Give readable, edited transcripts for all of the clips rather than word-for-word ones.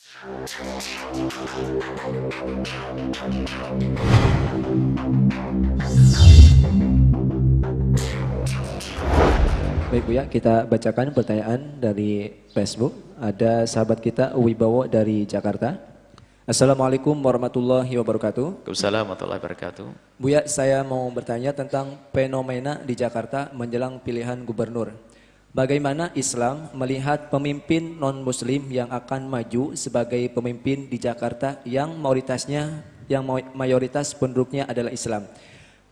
Baik Buya, kita bacakan pertanyaan dari Facebook. Ada sahabat kita Wibowo dari Jakarta. Assalamualaikum warahmatullahi wabarakatuh. Waalaikumsalam warahmatullahi wabarakatuh. Buya, saya mau bertanya tentang fenomena di Jakarta menjelang pilihan gubernur. Bagaimana Islam melihat pemimpin non-muslim yang akan maju sebagai pemimpin di Jakarta yang mayoritas penduduknya adalah Islam?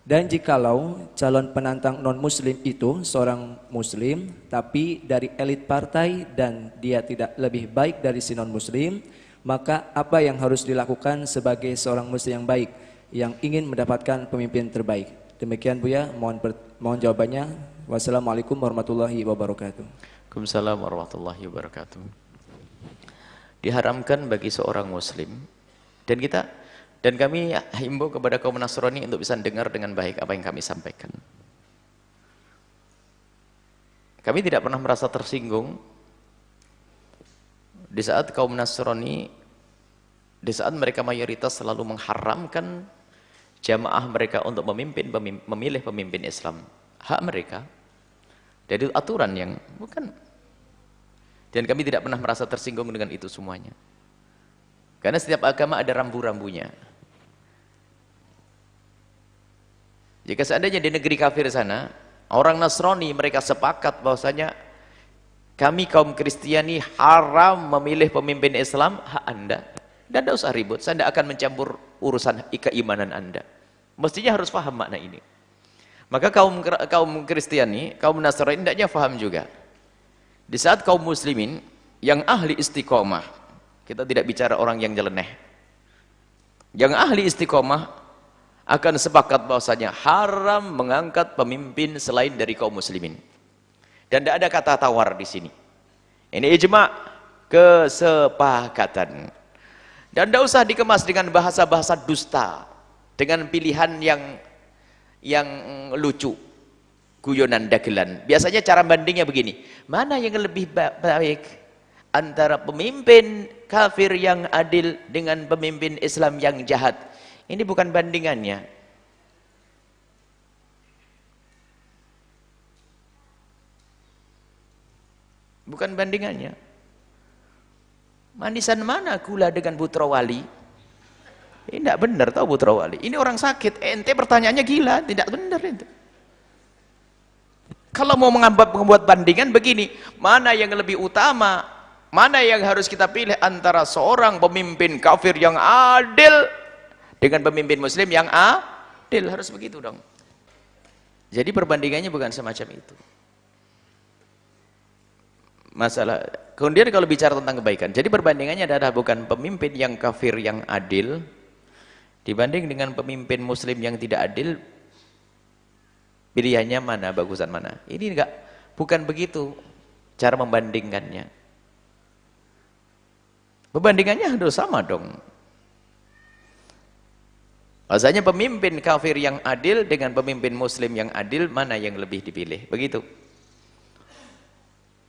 Dan jikalau calon penantang non-muslim itu seorang muslim tapi dari elit partai dan dia tidak lebih baik dari si non-muslim, maka apa yang harus dilakukan sebagai seorang muslim yang baik yang ingin mendapatkan pemimpin terbaik? Demikian Buya, mohon jawabannya. Wassalamualaikum warahmatullahi wabarakatuh. Waalaikumsalam warahmatullahi wabarakatuh. Diharamkan bagi seorang muslim dan kami himbau kepada kaum Nasrani untuk bisa dengar dengan baik apa yang kami sampaikan. Kami tidak pernah merasa tersinggung di saat kaum Nasrani, di saat mereka mayoritas selalu mengharamkan jamaah mereka untuk memilih pemimpin Islam. Hak mereka. Jadi aturan yang bukan. Dan kami tidak pernah merasa tersinggung dengan itu semuanya. Karena setiap agama ada rambu-rambunya. Jika seandainya di negeri kafir sana, orang Nasrani mereka sepakat bahwasanya kami kaum Kristiani haram memilih pemimpin Islam, hak Anda. Dan tidak usah ribut, saya tidak akan mencampur urusan keimanan Anda. Mestinya harus paham makna ini. Maka kaum Kristiani, kaum Nasrani hendaknya paham juga. Di saat kaum muslimin yang ahli istiqomah, kita tidak bicara orang yang nyeleneh. Yang ahli istiqomah akan sepakat bahwasanya haram mengangkat pemimpin selain dari kaum muslimin. Dan tidak ada kata tawar di sini. Ini ijma' kesepakatan. Dan tidak usah dikemas dengan bahasa-bahasa dusta, dengan pilihan yang lucu, guyonan dagelan. Biasanya cara bandingnya begini, mana yang lebih baik antara pemimpin kafir yang adil dengan pemimpin Islam yang jahat? Ini bukan bandingannya. Bukan bandingannya. Manisan mana gula dengan putra wali? Ini tidak benar, tahu putra wali. Ini orang sakit, ente pertanyaannya gila, tidak benar itu. Kalau mau membuat bandingan begini, mana yang lebih utama, mana yang harus kita pilih antara seorang pemimpin kafir yang adil dengan pemimpin muslim yang adil, harus begitu dong. Jadi perbandingannya bukan semacam itu. Masalah, kemudian kalau bicara tentang kebaikan, jadi perbandingannya adalah bukan pemimpin yang kafir yang adil dibanding dengan pemimpin muslim yang tidak adil, pilihannya mana, bagusan mana. Ini bukan begitu cara membandingkannya. Pembandingannya harus sama dong. Maksudnya pemimpin kafir yang adil dengan pemimpin muslim yang adil, mana yang lebih dipilih, begitu.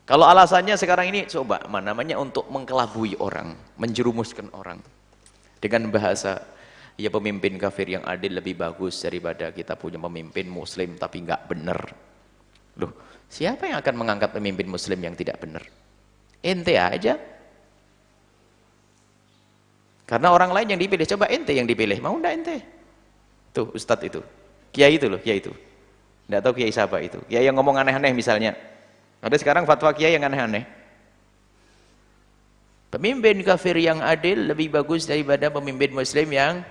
Kalau alasannya sekarang ini coba namanya untuk mengkelabui orang, menjerumuskan orang dengan bahasa ya pemimpin kafir yang adil lebih bagus daripada kita punya pemimpin muslim tapi nggak benar. Loh, siapa yang akan mengangkat pemimpin muslim yang tidak benar? Ente aja. Karena orang lain yang dipilih, coba ente yang dipilih, mau enggak ente? Tuh ustadz itu, kiai itu loh, kiai itu. Enggak tahu kiai siapa itu. Kiai yang ngomong aneh-aneh misalnya. Ada sekarang fatwa kiai yang aneh-aneh. Pemimpin kafir yang adil lebih bagus daripada pemimpin muslim yang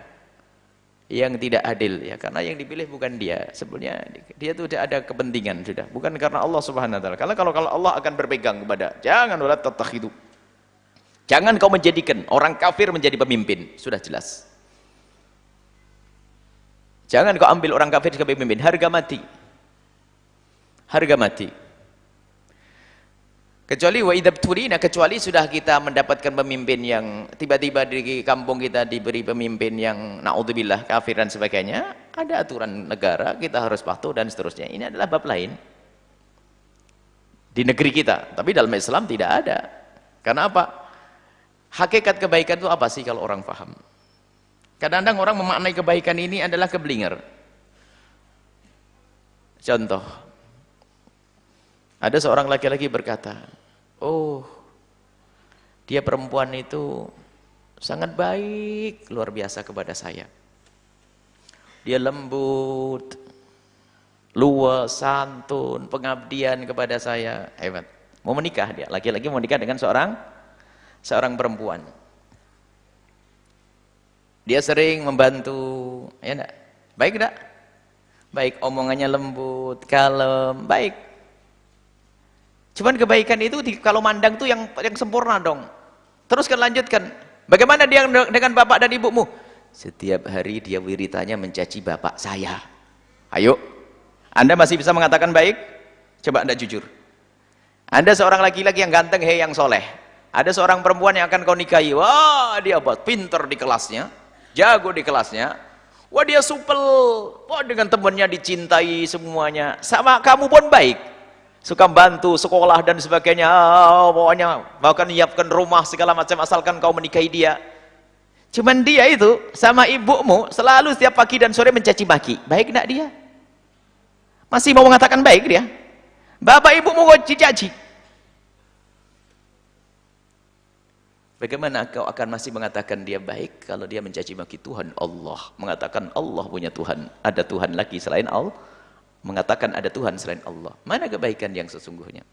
tidak adil, ya, karena yang dipilih bukan dia. Sebenarnya dia tuh ada kepentingan sudah, bukan karena Allah Subhanahu wa taala. Karena kalau Allah akan berpegang kepada jangan wala tatakhidu. Jangan kau menjadikan orang kafir menjadi pemimpin, sudah jelas. Jangan kau ambil orang kafir sebagai pemimpin, harga mati. Harga mati. Kecuali wa idabtulina, kecuali sudah kita mendapatkan pemimpin yang tiba-tiba di kampung kita diberi pemimpin yang naudzubillah kafir dan sebagainya, ada aturan negara, kita harus patuh dan seterusnya. Ini adalah bab lain di negeri kita, tapi dalam Islam tidak ada. Karena apa? Hakikat kebaikan itu apa sih kalau orang paham? Kadang-kadang orang memaknai kebaikan ini adalah keblinger. Contoh, ada seorang laki-laki berkata, oh, dia perempuan itu sangat baik, luar biasa kepada saya. Dia lembut, luas, santun, pengabdian kepada saya, hebat. Mau menikah dia, laki-laki mau menikah dengan seorang perempuan. Dia sering membantu, ya enggak? Baik enggak? Baik, omongannya lembut, kalem, baik. Cuman kebaikan itu kalau mandang tuh yang sempurna dong. Teruskan, lanjutkan. Bagaimana dia dengan bapak dan ibumu? Setiap hari dia wiritanya mencaci bapak saya. Ayo, Anda masih bisa mengatakan baik? Coba Anda jujur. Anda seorang laki-laki yang ganteng, yang soleh. Ada seorang perempuan yang akan kau nikahi. Wah, dia pinter di kelasnya, jago di kelasnya. Wah, dia supel. Wah, dengan temannya dicintai semuanya. Sama kamu pun baik. Suka bantu sekolah dan sebagainya. Pokoknya bahkan menyiapkan rumah segala macam asalkan kau menikahi dia. Cuman dia itu sama ibumu selalu setiap pagi dan sore mencaci maki. Baik enggak dia? Masih mau mengatakan baik dia? Bapak ibumu kau caci. Bagaimana kau akan masih mengatakan dia baik kalau dia mencaci maki Tuhan Allah, mengatakan Allah punya Tuhan, ada Tuhan lagi selain Allah, mengatakan ada Tuhan selain Allah. Mana kebaikan yang sesungguhnya?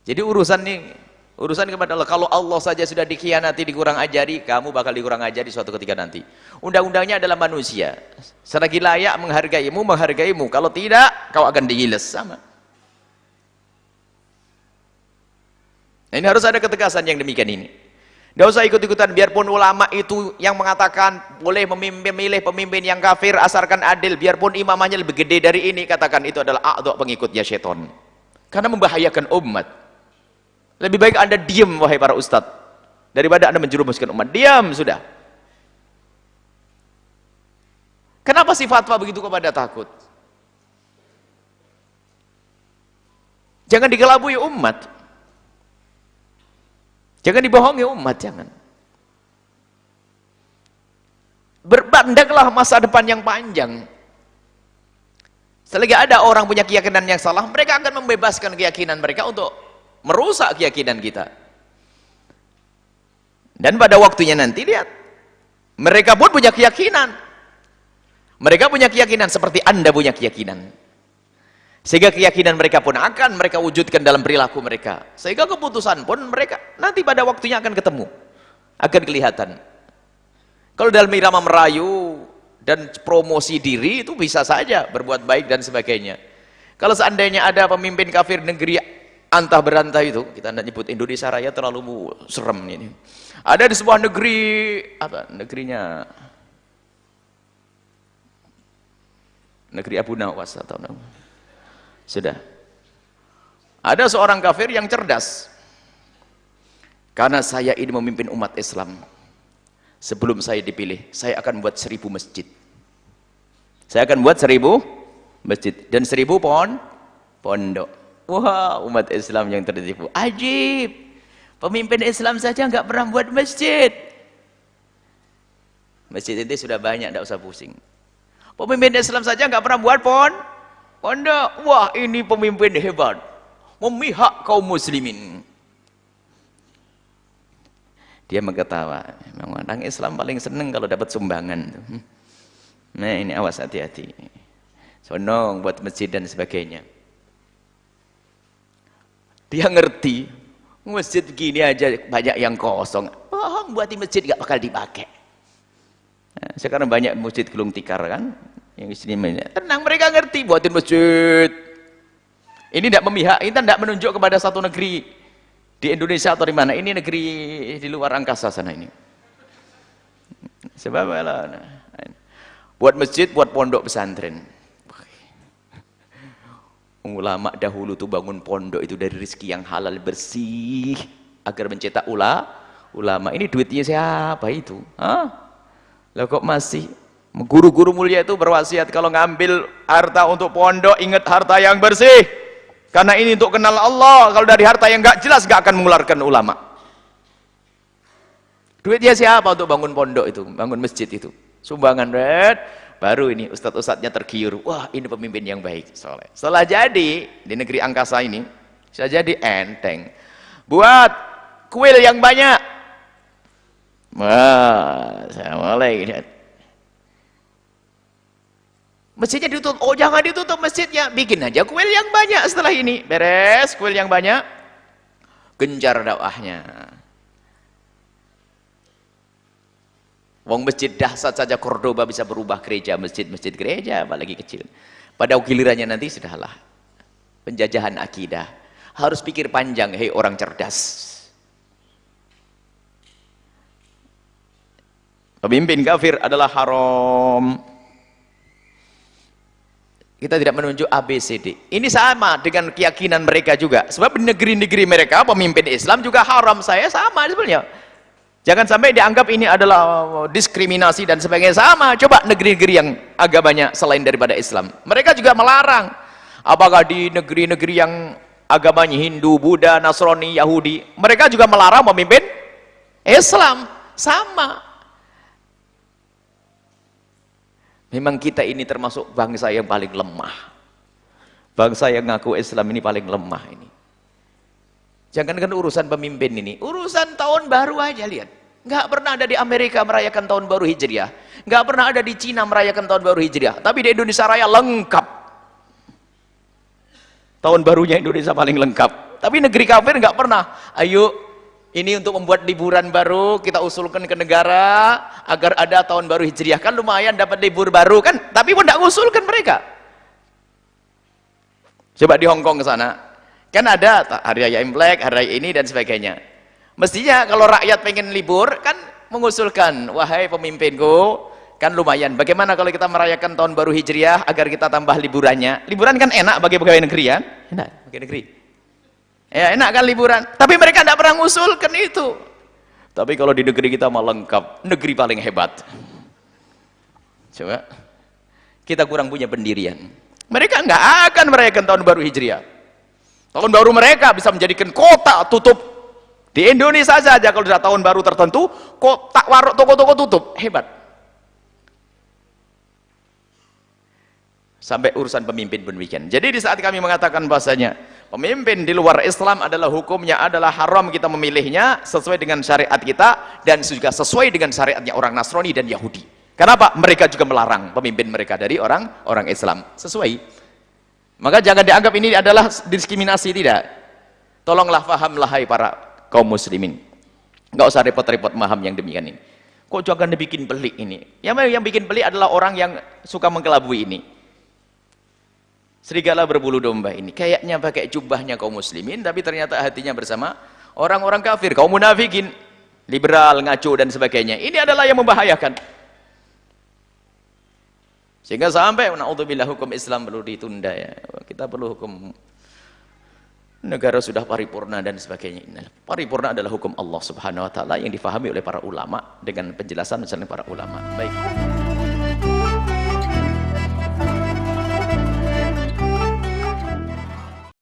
Jadi urusan kepada Allah. Kalau Allah saja sudah dikhianati, dikurang ajari, kamu bakal dikurang ajari suatu ketika nanti. Undang-undangnya adalah manusia. Selagi layak menghargaimu, menghargaimu. Kalau tidak, kau akan digiles sama. Nah, ini harus ada ketegasan yang demikian ini. Tidak usah ikut-ikutan, biarpun ulama itu yang mengatakan boleh memilih pemimpin yang kafir asalkan adil, biarpun imamahnya lebih gede dari ini, katakan itu adalah a'dha' pengikutnya syaitan. Karena membahayakan umat. Lebih baik Anda diam, wahai para ustadz, daripada Anda menjerumuskan umat. Diam sudah. Kenapa si fatwa begitu kepada takut? Jangan dikelabui umat. Jangan dibohongi umat, jangan. Berbandanglah masa depan yang panjang. Selagi ada orang punya keyakinan yang salah, mereka akan membebaskan keyakinan mereka untuk merusak keyakinan kita. Dan pada waktunya nanti lihat, mereka pun punya keyakinan. Mereka punya keyakinan seperti Anda punya keyakinan. Sehingga keyakinan mereka pun akan mereka wujudkan dalam perilaku mereka. Sehingga keputusan pun mereka nanti pada waktunya akan ketemu, akan kelihatan. Kalau dalam irama merayu dan promosi diri itu bisa saja berbuat baik dan sebagainya. Kalau seandainya ada pemimpin kafir negeri antah berantah itu, kita tidak nyebut Indonesia Raya terlalu serem ini. Ada di sebuah negeri, apa negerinya? Negeri Abu Nawas atau nama. Sudah. Ada seorang kafir yang cerdas. Karena saya ini memimpin umat Islam. Sebelum saya dipilih, saya akan buat 1000 masjid. Saya akan buat 1000 masjid dan 1000 pondok. Wah, umat Islam yang tertipu. Ajib. Pemimpin Islam saja nggak pernah buat masjid. Masjid itu sudah banyak, tidak usah pusing. Pemimpin Islam saja nggak pernah buat pondok. Wah, ini pemimpin hebat, memihak kaum muslimin. Dia mengetawa, memang orang Islam paling seneng kalau dapat sumbangan. Nah, ini awas, hati-hati. Sonong buat masjid dan sebagainya. Dia ngerti, masjid gini aja banyak yang kosong. Buat di masjid gak bakal dipakai. Nah, sekarang banyak masjid gulung tikar kan? Yang istimewa, tenang, mereka ngerti buatin masjid. Ini tidak memihak, kita tidak menunjuk kepada satu negeri di Indonesia atau di mana. Ini negeri di luar angkasa sana ini. Sebab lah, buat masjid, buat pondok pesantren. Ulama dahulu tuh bangun pondok itu dari rezeki yang halal bersih agar mencetak ulama. Ini duitnya siapa itu? Lah kok masih? Guru-guru mulia itu berwasiat kalau ngambil harta untuk pondok, ingat harta yang bersih, karena ini untuk kenal Allah. Kalau dari harta yang gak jelas gak akan mengeluarkan ulama. Duitnya siapa untuk bangun pondok itu, bangun masjid itu? Sumbangan, red. Baru ini ustadz-ustadznya tergiur. Wah, ini pemimpin yang baik, soleh. Setelah jadi di negeri angkasa ini, bisa jadi enteng. Buat kuil yang banyak. Wah, saya mulai lihat. Masjidnya ditutup. Oh, jangan ditutup masjidnya. Bikin aja kuil yang banyak setelah ini. Beres, kuil yang banyak. Gencar dakwahnya. Wong masjid dahsyat saja Cordoba bisa berubah gereja, masjid gereja, apalagi kecil. Pada gilirannya nanti sudahlah. Penjajahan akidah. Harus pikir panjang, hei orang cerdas. Pemimpin kafir adalah haram. Kita tidak menunjuk ABCD. Ini sama dengan keyakinan mereka juga. Sebab di negeri-negeri mereka pemimpin Islam juga haram. Saya sama sebenarnya. Jangan sampai dianggap ini adalah diskriminasi dan sebagainya. Sama, coba negeri-negeri yang agamanya selain daripada Islam. Mereka juga melarang. Apakah di negeri-negeri yang agamanya Hindu, Buddha, Nasrani, Yahudi, mereka juga melarang memimpin Islam. Sama. Memang kita ini termasuk bangsa yang paling lemah. Bangsa yang ngaku Islam ini paling lemah ini. Jangankan urusan pemimpin ini, urusan tahun baru aja lihat. Nggak pernah ada di Amerika merayakan tahun baru Hijriah. Nggak pernah ada di Cina merayakan tahun baru Hijriah. Tapi di Indonesia Raya lengkap. Tahun barunya Indonesia paling lengkap. Tapi negeri kafir nggak pernah. Ayo, ini untuk membuat liburan baru, kita usulkan ke negara, agar ada tahun baru Hijriah. Kan lumayan dapat libur baru kan, tapi pun nggak usulkan mereka. Coba di Hong Kong ke sana. Kan ada hari raya Imlek, hari raya ini dan sebagainya. Mestinya kalau rakyat pengen libur kan mengusulkan, wahai pemimpinku, kan lumayan. Bagaimana kalau kita merayakan tahun baru Hijriah agar kita tambah liburannya? Liburan kan enak bagi pegawai negeri kan? Enak bagi negeri. Ya enak kan liburan. Tapi mereka tidak pernah mengusulkan itu. Tapi kalau di negeri kita malah lengkap, negeri paling hebat. Coba kita kurang punya pendirian. Mereka nggak akan merayakan tahun baru Hijriah. Tahun baru mereka bisa menjadikan kota tutup. Di Indonesia saja kalau sudah tahun baru tertentu, kota warung toko-toko tutup. Hebat. Sampai urusan pemimpin pun demikian. Jadi di saat kami mengatakan bahasanya pemimpin di luar Islam adalah hukumnya adalah haram kita memilihnya sesuai dengan syariat kita dan juga sesuai dengan syariatnya orang Nasrani dan Yahudi. Kenapa? Mereka juga melarang pemimpin mereka dari orang Islam. Sesuai. Maka jangan dianggap ini adalah diskriminasi, tidak. Tolonglah fahamlah hai para kaum muslimin. Enggak usah repot-repot memaham yang demikian ini. Kok jangan dibikin pelik ini? Yang bikin pelik adalah orang yang suka mengkelabui ini. Serigala berbulu domba ini. Kayaknya pakai jubahnya kaum muslimin, tapi ternyata hatinya bersama orang-orang kafir, kaum munafikin, liberal, ngaco dan sebagainya. Ini adalah yang membahayakan. Sehingga sampai naudzubillah hukum Islam perlu ditunda ya. Kita perlu hukum negara sudah paripurna dan sebagainya. Paripurna adalah hukum Allah Subhanahu wa taala yang difahami oleh para ulama dengan penjelasan para ulama. Baik.